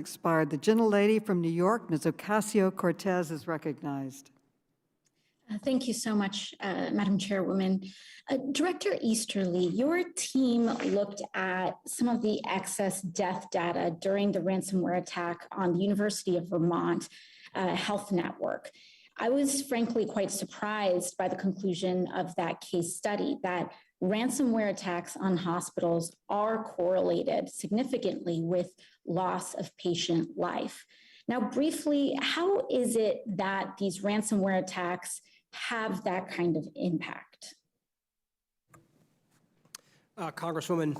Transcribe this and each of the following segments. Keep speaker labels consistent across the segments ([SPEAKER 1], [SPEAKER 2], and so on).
[SPEAKER 1] Expired. The gentlelady from New York, Ms. Ocasio-Cortez, is recognized.
[SPEAKER 2] Thank you so much, Madam Chairwoman. Director Easterly, your team looked at some of the excess death data during the ransomware attack on the University of Vermont Health Network. I was frankly quite surprised by the conclusion of that case study that ransomware attacks on hospitals are correlated significantly with loss of patient life. Now, briefly, how is it that these ransomware attacks have that kind of impact?
[SPEAKER 3] Congresswoman,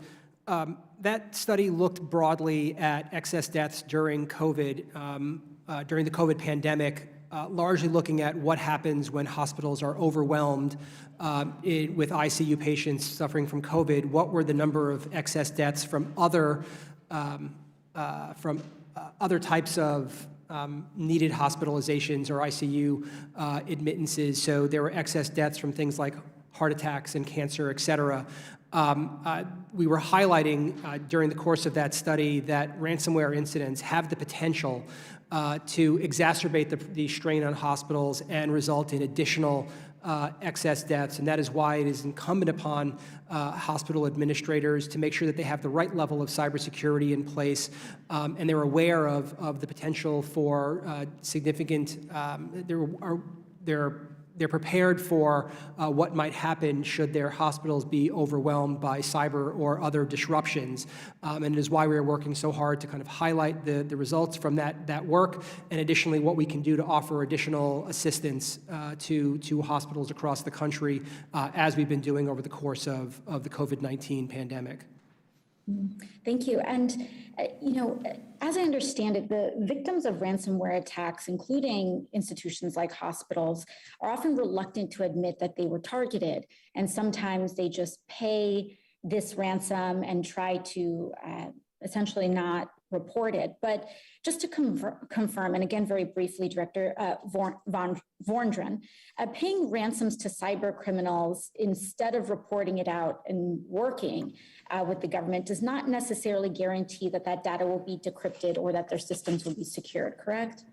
[SPEAKER 3] that study looked broadly at excess deaths during COVID, during the COVID pandemic, largely looking at what happens when hospitals are overwhelmed with ICU patients suffering from COVID. What were the number of excess deaths from other types of needed hospitalizations or ICU admittances? So there were excess deaths from things like heart attacks and cancer, et cetera. We were highlighting during the course of that study that ransomware incidents have the potential to exacerbate the strain on hospitals and result in additional excess deaths. And that is why it is incumbent upon hospital administrators to make sure that they have the right level of cybersecurity in place, and they're aware of the potential for significant, they're prepared for what might happen should their hospitals be overwhelmed by cyber or other disruptions. And it is why we are working so hard to kind of highlight the results from that work, and additionally what we can do to offer additional assistance to hospitals across the country as we've been doing over the course of the COVID-19 pandemic.
[SPEAKER 2] Thank you. And, as I understand it, the victims of ransomware attacks, including institutions like hospitals, are often reluctant to admit that they were targeted. And sometimes they just pay this ransom and try to essentially not report it. But just to confirm, and again, very briefly, Director Vorndran, paying ransoms to cyber criminals instead of reporting it out and working with the government does not necessarily guarantee that that data will be decrypted or that their systems will be secured, correct?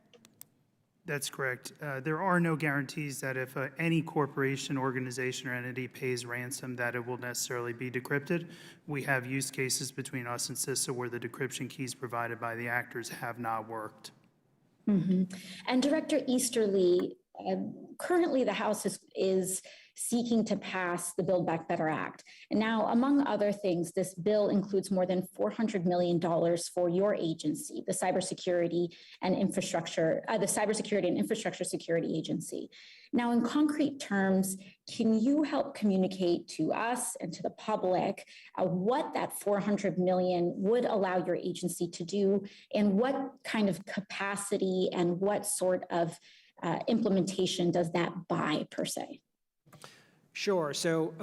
[SPEAKER 4] That's correct. There are no guarantees that if any corporation, organization, or entity pays ransom that it will necessarily be decrypted. We have use cases between us and CISA where the decryption keys provided by the actors have not worked.
[SPEAKER 2] Mm-hmm. And Director Easterly, currently the House is seeking to pass the Build Back Better Act. And now, among other things, this bill includes more than $400 million for your agency, the Cybersecurity and Infrastructure Security Agency. Now, in concrete terms, can you help communicate to us and to the public what that $400 million would allow your agency to do, and what kind of capacity and what sort of implementation does that buy, per se?
[SPEAKER 3] Sure. So,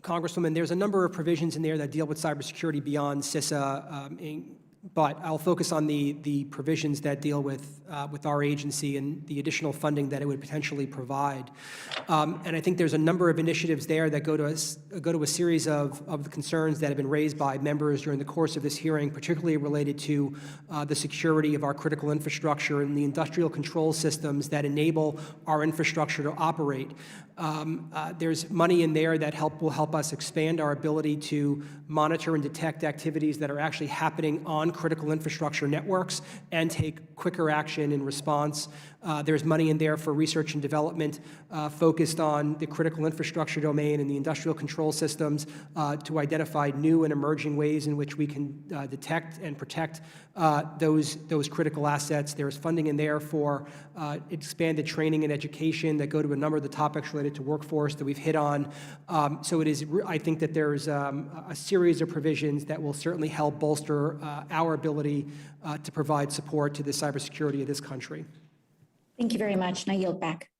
[SPEAKER 3] Congresswoman, there's a number of provisions in there that deal with cybersecurity beyond CISA, but I'll focus on the provisions that deal with our agency and the additional funding that it would potentially provide. And I think there's a number of initiatives there that go to a series of the concerns that have been raised by members during the course of this hearing, particularly related to the security of our critical infrastructure and the industrial control systems that enable our infrastructure to operate. There's money in there that will help us expand our ability to monitor and detect activities that are actually happening on critical infrastructure networks and take quicker action in response. There's money in there for research and development focused on the critical infrastructure domain and the industrial control systems to identify new and emerging ways in which we can detect and protect those critical assets. There's funding in there for expanded training and education that go to a number of the topics related to workforce that we've hit on. So it is, I think that there's a series of provisions that will certainly help bolster our ability to provide support to the cybersecurity of this country.
[SPEAKER 2] Thank you very much, and I yield back.